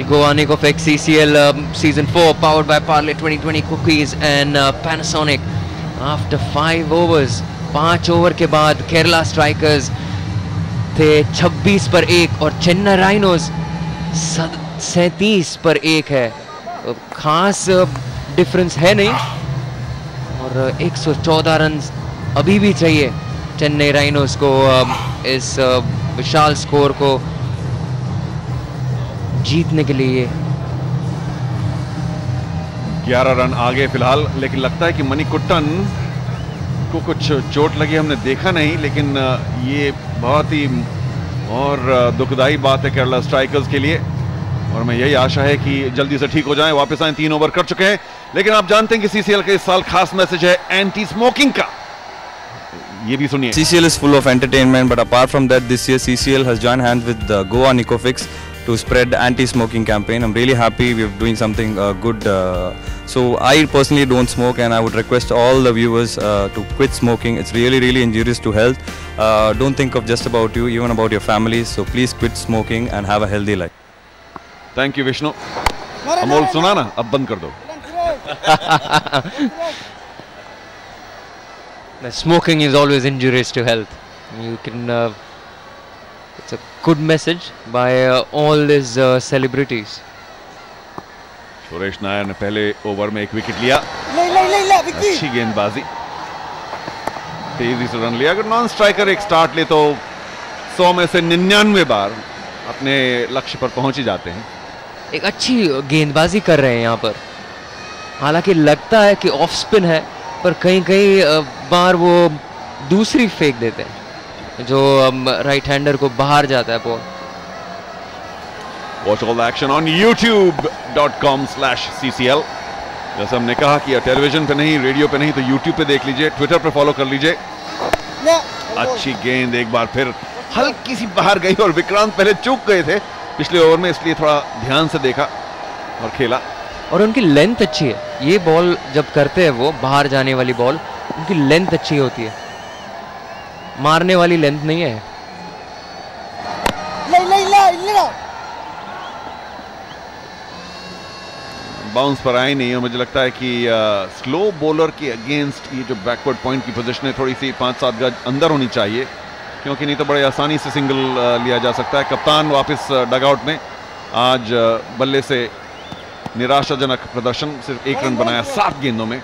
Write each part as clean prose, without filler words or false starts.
Goa Nicofix CCL Season 4 powered by Parle 2020 Cookies and Panasonic. After 5 overs, 5 over के बाद Kerala strikers थे 26 पर 1 और चेन्नई राइनोज 37 पर 1 है. खास डिफरेंस है नहीं और 114 रन अभी भी चाहिए चेन्नई राइनोज को इस विशाल स्कोर को जीतने के लिए. 11 रन आगे फिलहाल, लेकिन लगता है कि मणिकुट्टन को कुछ चोट लगी, हमने देखा नहीं, लेकिन ये बहुत ही और दुखदाई बात है केरला स्ट्राइकर्स के लिए और मैं यही आशा है कि जल्दी से ठीक हो जाएं, वापस आए. 3 ओवर कर चुके हैं, लेकिन आप जानते हैं कि सीसीएल का इस साल खास मैसेज है एंटी स्मोकिंग का. ये भी सुनिए. CCL is full of entertainment, but apart from that, this year CCL has joined hands with Goa Nicofix to spread anti-smoking campaign. I'm really happy we're doing something good. So I personally don't smoke, and I would request all the viewers to quit smoking. It's really injurious to health. Don't think of just about you, even about your families. So please quit smoking and have a healthy life. Thank you, Vishnu. Amol सुना ना, अब बंद कर दो. Smoking is always injurious to health. You can. It's a good message by all these celebrities. Suresh Nair ने पहले over में 1 wicket लिया. अच्छी गेंदबाजी, तेजी से रन लिया. अगर नॉन स्ट्राइकर एक स्टार्ट ले तो 100 में से 99 बार अपने लक्ष्य पर पहुंच ही जाते हैं. एक अच्छी गेंदबाजी कर रहे हैं यहाँ पर. हालांकि लगता है कि ऑफ स्पिन है, पर कई बार वो दूसरी फेंक देते हैं जो राइट हैंडर को बाहर जाता है ball. Watch all the action on youtube.com/ccl. जैसे हमने कहा कि टेलीविजन पे नहीं, रेडियो पे नहीं, तो यूट्यूब पे देख लीजिए, ट्विटर पे फॉलो कर लीजिए. अच्छी गेंद एक बार फिर हल्की सी बाहर गई और विक्रांत पहले चूक गए थे पिछले ओवर में, इसलिए थोड़ा ध्यान से देखा और खेला. और उनकी लेंथ अच्छी है. ये बॉल जब करते हैं वो बाहर जाने वाली बॉल, उनकी लेंथ अच्छी होती है, मारने वाली लेंथ नहीं है. बाउंस पर आई नहीं, और मुझे लगता है कि स्लो बॉलर के अगेंस्ट ये जो बैकवर्ड पॉइंट की पोजीशन है थोड़ी सी 5-7 गज अंदर होनी चाहिए, क्योंकि नहीं तो बड़े आसानी से सिंगल लिया जा सकता है. कप्तान वापस डगआउट में. आज बल्ले से निराशाजनक प्रदर्शन, सिर्फ 1 रन बनाया 7 गेंदों में.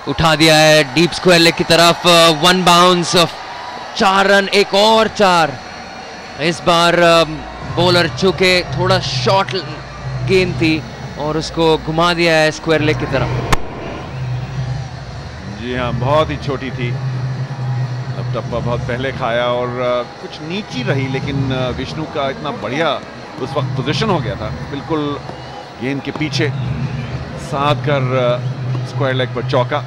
उठा दिया है डीप स्क्वायर लेग की तरफ. 1 बाउंस, 4 रन, एक और 4. इस बार बॉलर चूके थोड़ा शॉर्ट गेंद थी और उसको घुमा दिया है स्क्वायर लेग की तरफ. जी हाँ, बहुत ही छोटी थी. अब टप्पा बहुत पहले खाया और कुछ नीची रही, लेकिन विष्णु का इतना बढ़िया उस वक्त पोजीशन हो गया था, बिल्कुल गेंद के पीछे साध कर स्क्वायर लेग पर चौका.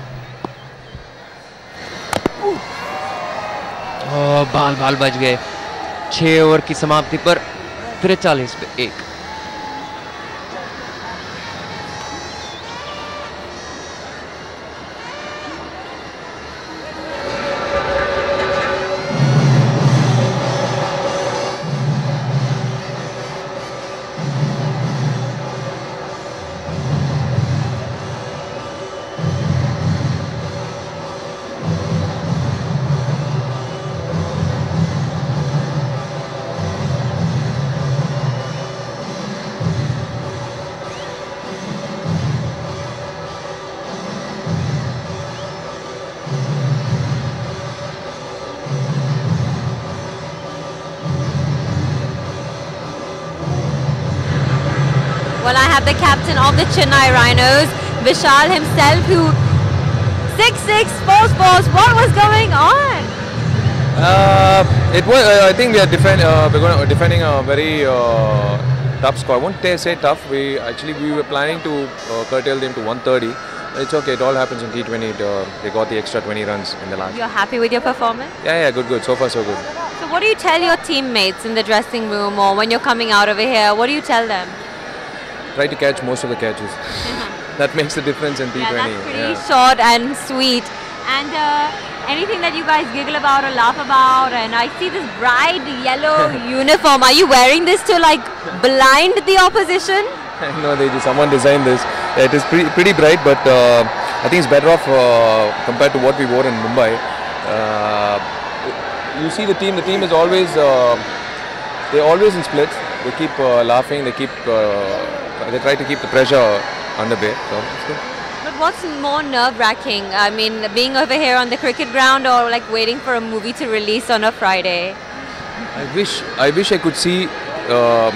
बाल बच गए. 6 ओवर की समाप्ति पर 43 पे 1. Well, I have the captain of the Chennai Rhinos, Vishal himself, who 6-6, 4 balls. What was going on? It was. I think we are defending a very tough score. I won't say tough. We were planning to curtail them to 130. It's okay. It all happens in T20. They got the extra 20 runs in the last. You're happy with your performance? Yeah, good. So far, so good. So, what do you tell your teammates in the dressing room or when you're coming out over here? What do you tell them? Try to catch most of the catches. That makes the difference in T20. Yeah, that's pretty short and sweet. And anything that you guys giggle about or laugh about, and I see this bright yellow uniform. Are you wearing this to like blind the opposition? No, someone designed this. It is pretty bright, but I think it's better off compared to what we wore in Mumbai. You see the team is always, they're always in splits. They keep laughing, they try to keep the pressure under bay, so it's good. But what's more nerve-wracking? I mean, being over here on the cricket ground or like waiting for a movie to release on a Friday? I wish I could see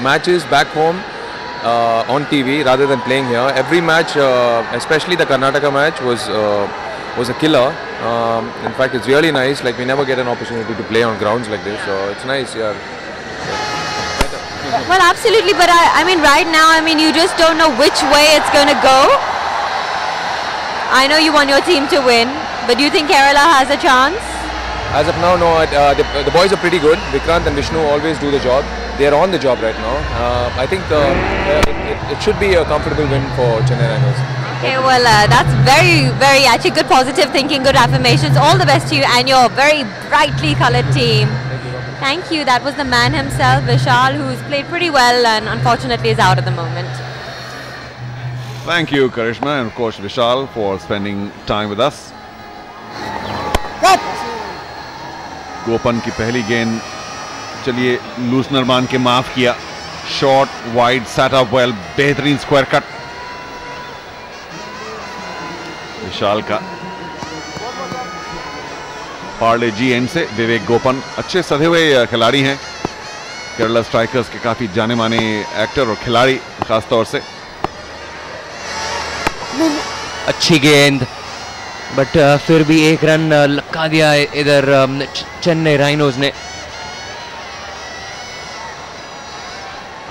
matches back home on TV rather than playing here. Every match, especially the Karnataka match, was a killer. In fact, it's really nice. Like, we never get an opportunity to play on grounds like this, so it's nice. Yeah. Well, absolutely, but I mean, right now, I mean, you just don't know which way it's going to go. I know you want your team to win, but do you think Kerala has a chance? As of now, no. The boys are pretty good. Vikrant and Vishnu always do the job. They are on the job right now. I think it should be a comfortable win for Chennai Rhinos. Okay, well, that's very, very actually good positive thinking, good affirmations. All the best to you and your very brightly coloured team. Thank you. That was the man himself, Vishal, who's played pretty well and unfortunately is out at the moment. Thank you, Karishma, and of course Vishal for spending time with us. गोपन की पहली गेंद, चलिए लूसनर मान के माफ किया. Short wide set up well, बेहतरीन square cut विशाल का. पार्ले जी एंड से विवेक गोपन अच्छे सधे हुए खिलाड़ी हैं. केरला स्ट्राइकर्स के काफी जाने माने एक्टर और खिलाड़ी खास तौर से. अच्छी गेंद, बट फिर भी एक रन लगा दिया इधर चेन्नई राइनोज ने.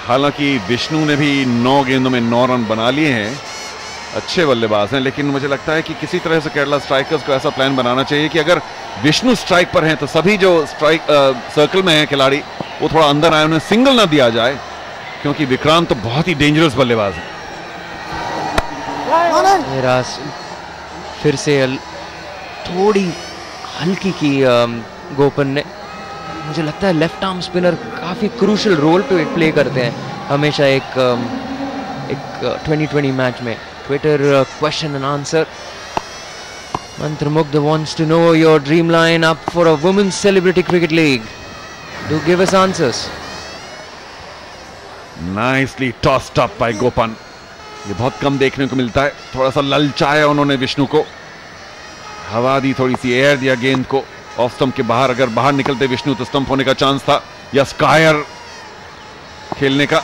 हालांकि विष्णु ने भी 9 गेंदों में 9 रन बना लिए हैं. अच्छे बल्लेबाज हैं, लेकिन मुझे लगता है कि किसी तरह से केरला स्ट्राइकर्स को ऐसा प्लान बनाना चाहिए कि अगर विष्णु स्ट्राइक पर हैं तो सभी जो स्ट्राइक सर्कल में हैं खिलाड़ी वो थोड़ा अंदर आए, उन्हें सिंगल ना दिया जाए, क्योंकि विक्रांत तो बहुत ही डेंजरस बल्लेबाज है. फिर से थोड़ी हल्की की गोपन ने. मुझे लगता है लेफ्ट आर्म स्पिनर काफी क्रूशियल रोल पे प्ले करते हैं हमेशा एक 2020 मैच में. Twitter question and answer. Mantrmugdha wants to know your dream line-up for a women's celebrity cricket league. Do give us answers. Nicely tossed up by Gopan. ये बहुत कम देखने को मिलता है. थोड़ा सा ललचाया उन्होंने विष्णु को, हवा दी, थोड़ी सी एयर दिया गेंद को. ऑफ स्टंप के बाहर, अगर बाहर निकलते विष्णु तो स्टंप होने का चांस था या स्कायर खेलने का.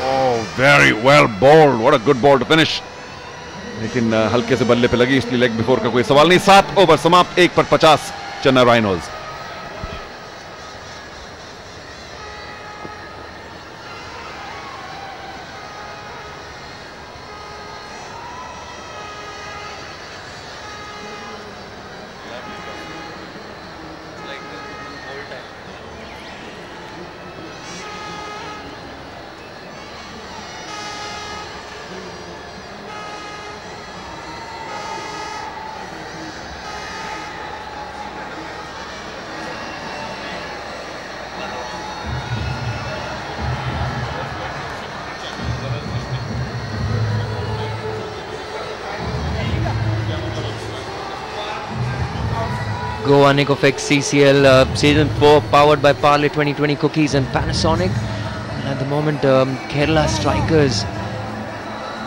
Oh, very well bowled, what a good ball to finish. लेकिन हल्के से बल्ले पे लगी, इसलिए लेग बिफोर का कोई सवाल नहीं. 7 ओवर समाप्त, 1 पर 50 Chennai rhinos. Goa Nicofix CCL Season 4 powered by Parle 2020 Cookies and Panasonic. And at the moment, Kerala strikers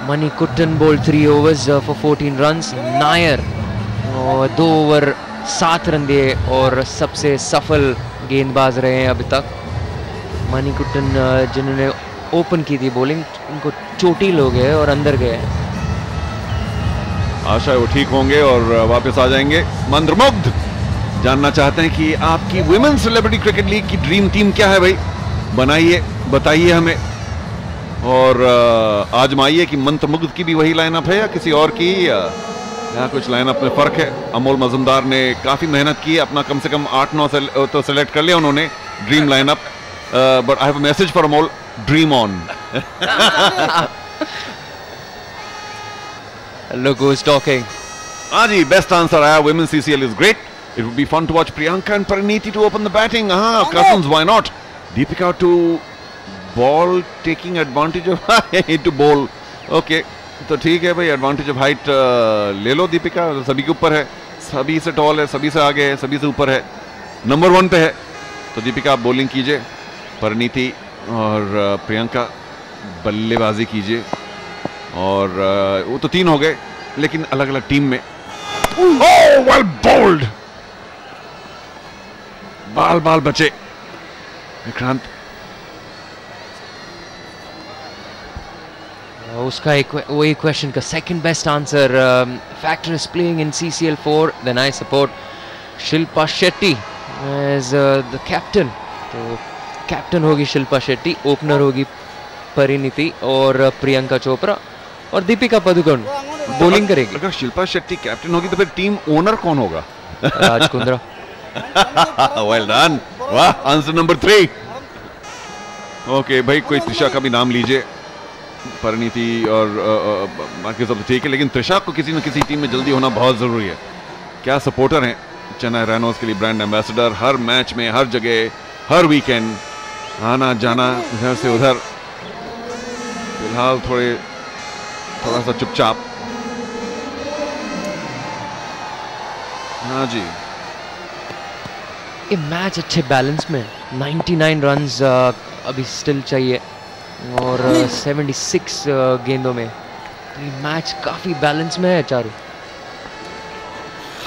Mani Kuttan bowled 3 overs for 14 runs. Nair 2 over 7 run दिए और सबसे सफल गेंदबाज रहे हैं अभी तक. मनी कुट्टन जिन्होंने ओपन की थी बॉलिंग, उनको चोटिल हो गए और अंदर गए. आशा है वो ठीक होंगे और वापस आ जाएंगे. मंत्रमुग्ध जानना चाहते हैं कि आपकी वुमेन्स सेलिब्रिटी क्रिकेट लीग की ड्रीम टीम क्या है भाई? बनाइए, बताइए हमें और आजमाइए कि मंत्रमुग्ध की भी वही लाइनअप है या किसी और की, या कुछ लाइनअप में फर्क है. अमोल मजुमदार ने काफी मेहनत की, अपना कम से कम 8-9 तो सेलेक्ट कर लिया उन्होंने dream lineup. But I have a message for Amol, dream on. Look who's talking. हाँ जी, बेस्ट आंसर आया. Women's CCL is great. It would be fun to watch Priyanka and Pariniti to open the batting. Cousins, why not? Deepika to ball, taking advantage of to bowl. Okay, तो ठीक है भाई, advantage of height ले लो दीपिका, सभी के ऊपर है, सभी से टॉल है, सभी से आगे है, सभी से ऊपर है, नंबर 1 पे है. तो दीपिका आप बॉलिंग कीजिए, परिणीति और प्रियंका बल्लेबाजी कीजिए. और वो तो 3 हो गए, लेकिन अलग अलग टीम में. ओह वेल बोल्ड, बाल बचे विक्रांत. उसका एक वही क्वेश्चन का second best answer. Factor is playing in CCL 4, then I support Shilpa Shetty as the captain. तो कैप्टन होगी शिल्पा शेट्टी, ओपनर होगी परिणीति और प्रियंका चोपड़ा और दीपिका पादुकोण बॉलिंग करेगी. अगर शिल्पा शेट्टी कैप्टन होगी तो फिर टीम ओनर कौन होगा? राज कुंद्रा. वेल डन, वाह, आंसर नंबर 3. ओके भाई, कोई त्रिशा का भी नाम लीजिए. परिणीति और बाकी सब ठीक है, लेकिन त्रिशा को किसी न किसी टीम में जल्दी होना बहुत जरूरी है. क्या सपोर्टर हैं चेन्नई रैनोज के लिए, ब्रांड एम्बेसडर, हर मैच में, हर जगह, हर वीकेंड आना जाना इधर से उधर. फिलहाल थोड़ा सा चुपचाप. हाँ जी, ये मैच अच्छे बैलेंस में, 99 रन्स अभी स्टिल चाहिए और 76 गेंदों में. तो ये मैच काफी बैलेंस में है चारों.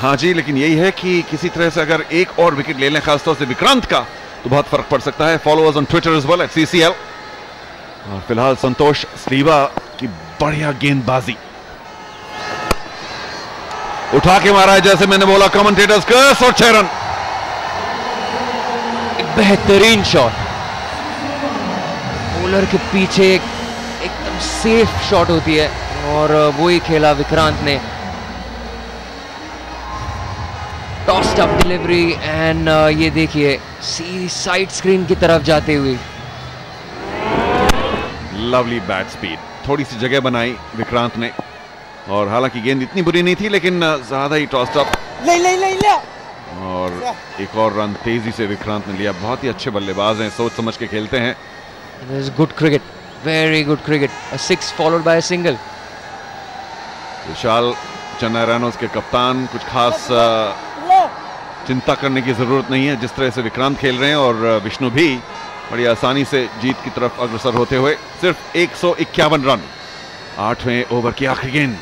हाँ जी, लेकिन यही है कि किसी तरह से अगर एक और विकेट ले लें, खासतौर से विक्रांत का, तो बहुत फर्क पड़ सकता है. Follow us on Twitter as well @CCL. और फिलहाल संतोष स्लीवा की बढ़िया गेंदबाजी, उठा के मारा है जैसे मैंने बोला, कमेंटेटर्स कर्स, और 6 रन. बेहतरीन शॉट, बॉलर के पीछे एकदम सेफ शॉट होती है और वो ही खेला विक्रांत ने. टॉस्ड अप डिलीवरी एंड ये देखिए सीधी साइड स्क्रीन की तरफ जाते हुए. लवली बैट स्पीड, थोड़ी सी जगह बनाई विक्रांत ने, और हालांकि गेंद इतनी बुरी नहीं थी, लेकिन ज्यादा ही टॉस्ड अप. ले और एक और रन तेजी से विक्रांत ने लिया. बहुत ही अच्छे बल्लेबाज हैं, सोच समझ के खेलते हैं. This is good cricket, very good cricket. A 6 followed by a single. विशाल चेन्नई रैनोज के कप्तान, कुछ खास चिंता करने की जरूरत नहीं है जिस तरह से विक्रांत खेल रहे हैं. और विष्णु भी बड़ी आसानी से जीत की तरफ अग्रसर होते हुए. सिर्फ 151 रन, 8वें ओवर की आखिरी गेंद.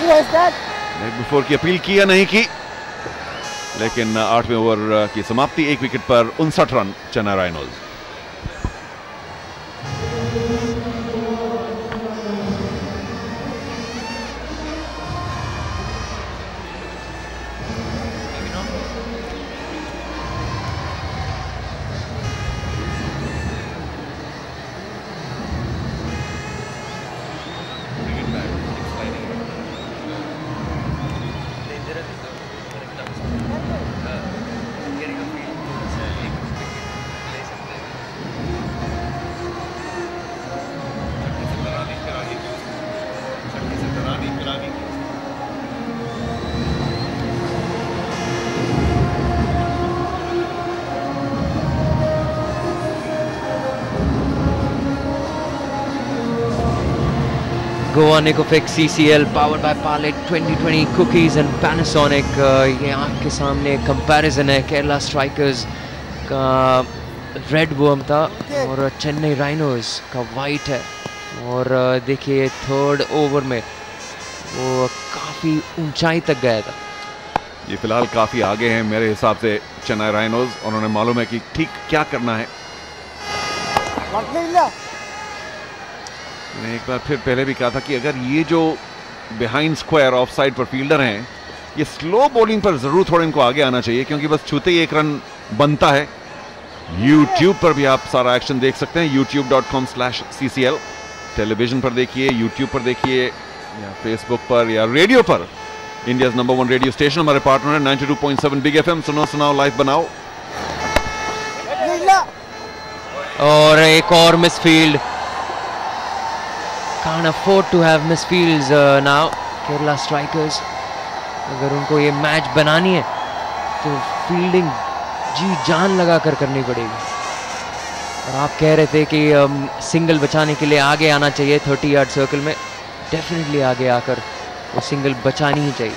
लेग बिफोर की अपील की या नहीं की, लेकिन 8वें ओवर की समाप्ति, 1 विकेट पर 59 run Chennai Rhinos. Goa Nicofix CCL powered by Parlet 2020 cookies and Panasonic. ये आपके सामने कंपैरिजन है केरला स्ट्राइकर्स का रेड वर्म था और चेन्नई राइनोज का वाइट है. और देखिए 3rd ओवर में वो काफ़ी ऊंचाई तक गया था. ये फिलहाल काफ़ी आगे हैं मेरे हिसाब से चेन्नई राइनोज, और उन्हें मालूम है कि ठीक क्या करना है. मैंने एक बार फिर पहले भी कहा था कि अगर ये जो बिहाइंड स्क्वायर ऑफ साइड पर फील्डर हैं, ये स्लो बॉलिंग पर जरूर थोड़ा इनको आगे आना चाहिए, क्योंकि बस छूते ही 1 रन बनता है. YouTube पर भी आप सारा एक्शन देख सकते हैं, youtube.com/CCL. टेलीविजन पर देखिए, YouTube पर देखिए, या फेसबुक पर, या रेडियो पर. इंडिया नंबर 1 रेडियो स्टेशन हमारे पार्टनर है 92.7 बिग FM. सुनो सुनाओ लाइव बनाओ. और एक और misfield. Can't afford to have misfields now, Kerala strikers. अगर उनको ये मैच बनानी है तो फील्डिंग जी जान लगा कर करनी पड़ेगी। और आप कह रहे थे कि सिंगल बचाने के लिए आगे आना चाहिए 30 यार्ड सर्कल में, डेफिनेटली आगे आकर वो सिंगल बचानी ही चाहिए।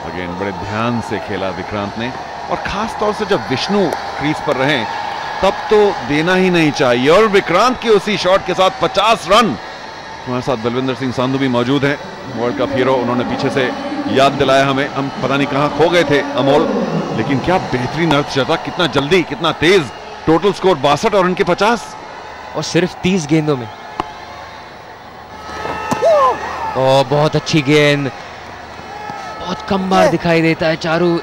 अगेन बड़े ध्यान से खेला विक्रांत ने, और खास तौर से जब विष्णु क्रीज पर रहे तब तो देना ही नहीं चाहिए। और विक्रांत के उसी शॉट के साथ 50 रन। हमारे साथ बलविंदर सिंह संधू भी मौजूद हैं, वर्ल्ड कप हीरो। उन्होंने पीछे से याद दिलाया हमें, हम पता नहीं कहां खो गए थे अमोल, लेकिन क्या बेहतरीन अर्धशतक, कितना जल्दी, कितना तेज। टोटल स्कोर 62 और उनके 50, और सिर्फ 30 गेंदों में। और बहुत अच्छी गेंद, बहुत कम बार दिखाई देता है चारू।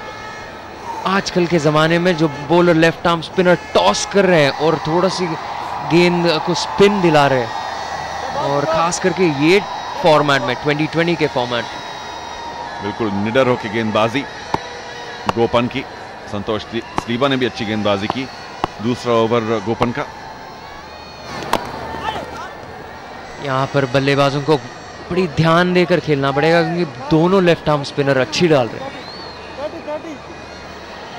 आजकल के ज़माने में जो bowler left arm spinner toss कर रहे हैं और थोड़ा सी गेंद को स्पिन दिला रहे हैं, और खास करके ये फॉर्मेट में 2020 के फॉर्मेट, बिल्कुल निडर होकर गेंदबाजी गोपन की। संतोष स्लीबा ने भी अच्छी गेंदबाजी की। दूसरा ओवर गोपन का। यहाँ पर बल्लेबाजों को बड़ी ध्यान देकर खेलना पड़ेगा, क्योंकि दोनों लेफ्ट आर्म स्पिनर अच्छी डाल रहे हैं।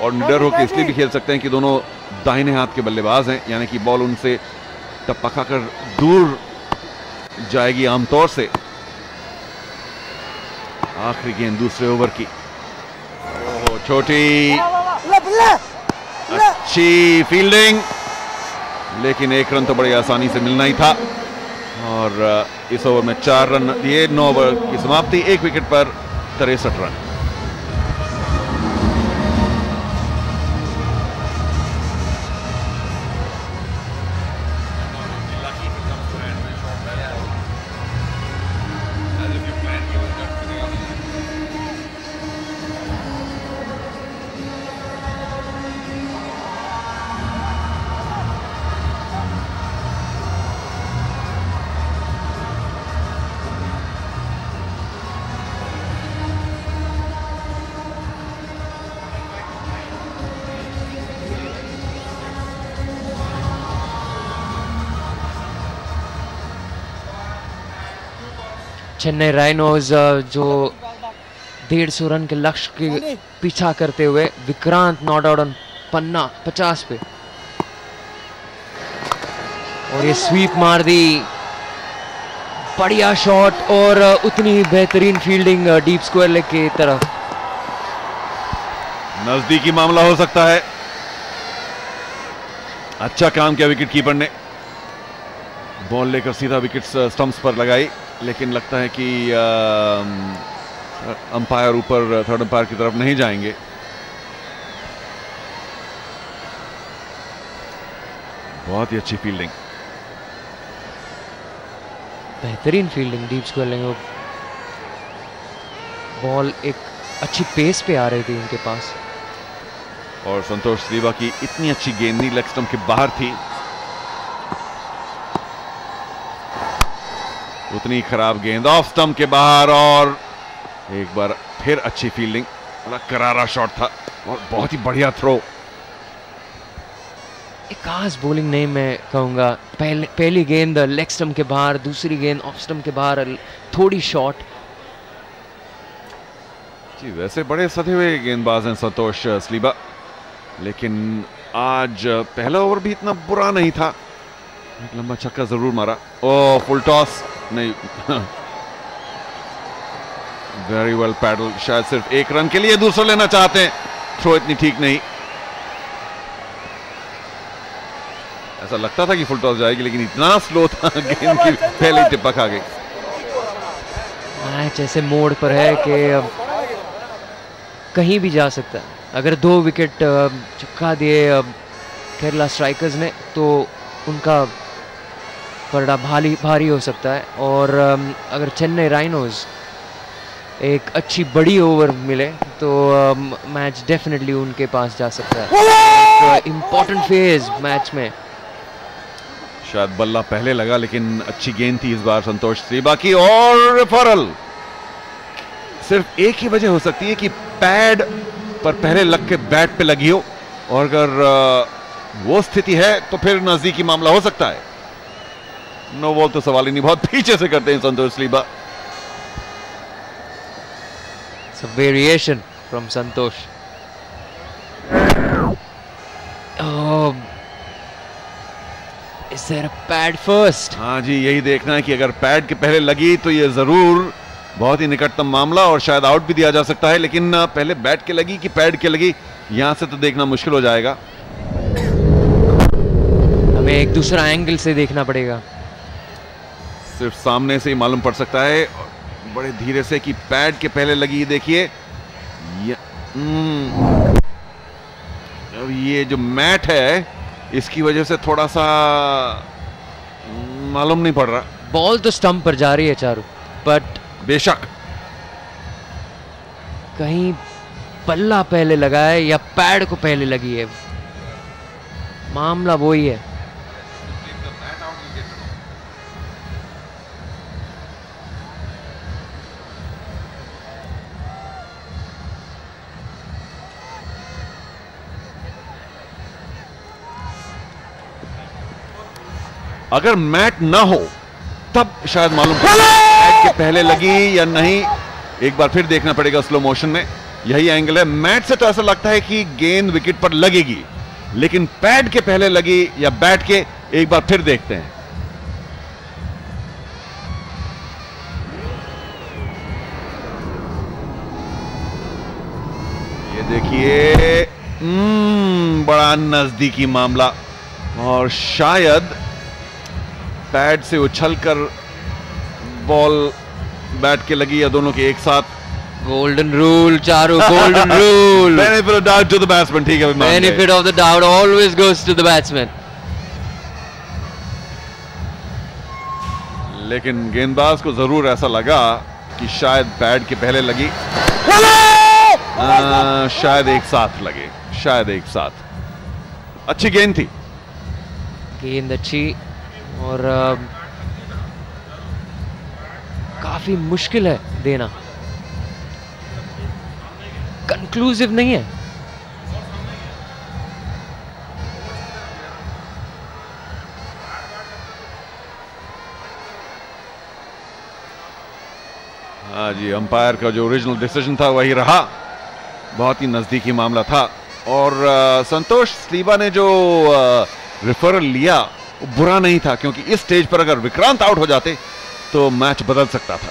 और निडर होकर इसलिए भी खेल सकते हैं कि दोनों दाहिने हाथ के बल्लेबाज हैं, यानी कि बॉल उनसे टप्पा खाकर दूर जाएगी आमतौर से। आखिरी गेंद दूसरे ओवर की, छोटी अच्छी फील्डिंग, लेकिन एक रन तो बड़ी आसानी से मिलना ही था। और इस ओवर में 4 रन दिए। 9 ओवर की समाप्ति, 1 विकेट पर 63 रन। चेन्नई राइनोज जो 150 रन के लक्ष्य के पीछा करते हुए, विक्रांत नॉट आउट ऑन पन्ना 50 पे, और ये स्वीप मार दी। बढ़िया शॉट और उतनी ही बेहतरीन फील्डिंग डीप स्क्वायर लेग की तरफ। नजदीकी मामला हो सकता है। अच्छा काम किया विकेट कीपर ने, बॉल लेकर सीधा विकेट स्टंप्स पर लगाई, लेकिन लगता है कि अंपायर ऊपर थर्ड अंपायर की तरफ नहीं जाएंगे। बहुत ही अच्छी फील्डिंग, बेहतरीन fielding deep square leg. Ball एक अच्छी पेस पे आ रही थी उनके पास। और संतोष स्लीबा की इतनी अच्छी गेंद नहीं, लेग स्टंप के बाहर थी। उतनी खराब गेंद ऑफ स्टंप के बाहर, और एक बार फिर अच्छी फील्डिंग। बड़ा करारा शॉट था और बहुत ही बढ़िया थ्रो। एक खास बॉलिंग नहीं मैं कहूंगा। पहली गेंद लेग स्टंप के बाहर, दूसरी गेंद ऑफ स्टंप के बाहर, थोड़ी शॉट। जी वैसे बड़े सधे हुए गेंदबाज हैं संतोष स्लीबा, लेकिन आज पहला ओवर भी इतना बुरा नहीं था। एक लंबा छक्का जरूर मारा। ओ फुल टॉस नहीं। Very well paddle. शायद सिर्फ 1 रन के लिए दूसरा लेना चाहते हैं। थ्रो इतनी ठीक नहीं। ऐसा लगता था कि फुल टॉस जाएगी, लेकिन इतना स्लो था गेंद की पहले टिप्पा खा गई। मैच ऐसे मोड़ पर है कि कहीं भी जा सकता है। अगर 2 विकेट चुका दिए केरला स्ट्राइकर्स ने तो उनका पलड़ा भारी हो सकता है। और अगर चेन्नई राइनोज एक अच्छी बड़ी ओवर मिले तो मैच डेफिनेटली उनके पास जा सकता है। इम्पोर्टेंट फेज मैच में। शायद बल्ला पहले लगा, लेकिन अच्छी गेंद थी इस बार संतोष स्लीबा की। और रेफरल सिर्फ एक ही वजह हो सकती है कि पैड पर पहले लग के बैट पे लगी हो, और अगर वो स्थिति है तो फिर नजदीकी मामला हो सकता है। नो बॉल तो सवाल ही नहीं, बहुत पीछे से करते हैं Santosh Sliba. Variation from Santosh. Is there a pad first? हाँ जी, यही देखना है कि अगर पैड के पहले लगी तो ये जरूर बहुत ही निकटतम मामला और शायद आउट भी दिया जा सकता है, लेकिन पहले बैट के लगी कि पैड के लगी, यहां से तो देखना मुश्किल हो जाएगा। हमें एक दूसरा एंगल से देखना पड़ेगा। सिर्फ सामने से ही मालूम पड़ सकता है बड़े धीरे से कि पैड के पहले लगी। देखिए ये जो मैट है इसकी वजह से थोड़ा सा मालूम नहीं पड़ रहा। बॉल तो स्टंप पर जा रही है चारू, बट बेशक कहीं पल्ला पहले लगा है या पैड को पहले लगी है, मामला वही है। अगर मैट ना हो तब शायद मालूम मैट के पहले लगी या नहीं, एक बार फिर देखना पड़ेगा स्लो मोशन में। यही एंगल है, मैट से तो ऐसा लगता है कि गेंद विकेट पर लगेगी, लेकिन पैड के पहले लगी या बैट के, एक बार फिर देखते हैं। ये देखिए बड़ा नजदीकी मामला, और शायद पैड से उछलकर बॉल बैट के लगी या दोनों के एक साथ। Golden rule Charu, golden rule. Benefit of doubt to the batsman. ठीक है, benefit of the doubt always goes to the batsman. लेकिन गेंदबाज को जरूर ऐसा लगा कि शायद पैड के पहले लगी, शायद एक साथ लगे, शायद एक साथ। अच्छी गेंद थी, गेंद अच्छी, और काफी मुश्किल है देना, कंक्लूसिव नहीं है। हाँ जी, अंपायर का जो ओरिजिनल डिसीजन था वही रहा, बहुत ही नजदीकी मामला था। और संतोष स्लीबा ने जो रेफरल लिया बुरा नहीं था, क्योंकि इस स्टेज पर अगर विक्रांत आउट हो जाते तो मैच बदल सकता था।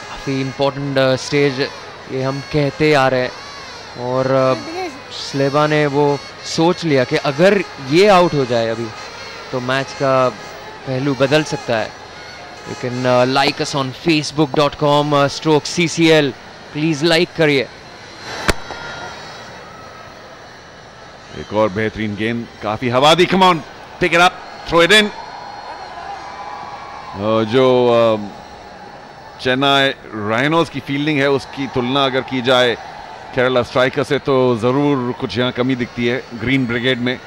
काफी इंपॉर्टेंट स्टेज ये हम कहते आ रहे हैं, और स्लेबा ने वो सोच लिया कि अगर ये आउट हो जाए अभी तो मैच का पहलू बदल सकता है। You can like us on facebook.com/CCL, please like करिए। एक और बेहतरीन गेंद, काफी हवा दी, come on, pick it up, throw it in. जो चेन्नई राइनोज की फील्डिंग है उसकी तुलना अगर की जाए केरला स्ट्राइकर से तो जरूर कुछ यहां कमी दिखती है ग्रीन ब्रिगेड में।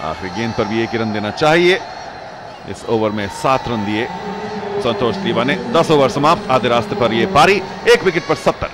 आखिरी गेंद पर भी एक ही रन देना चाहिए। इस ओवर में 7 रन दिए संतोष स्लीबा ने। 10 ओवर समाप्त, आधे रास्ते पर यह पारी, 1 विकेट पर 70।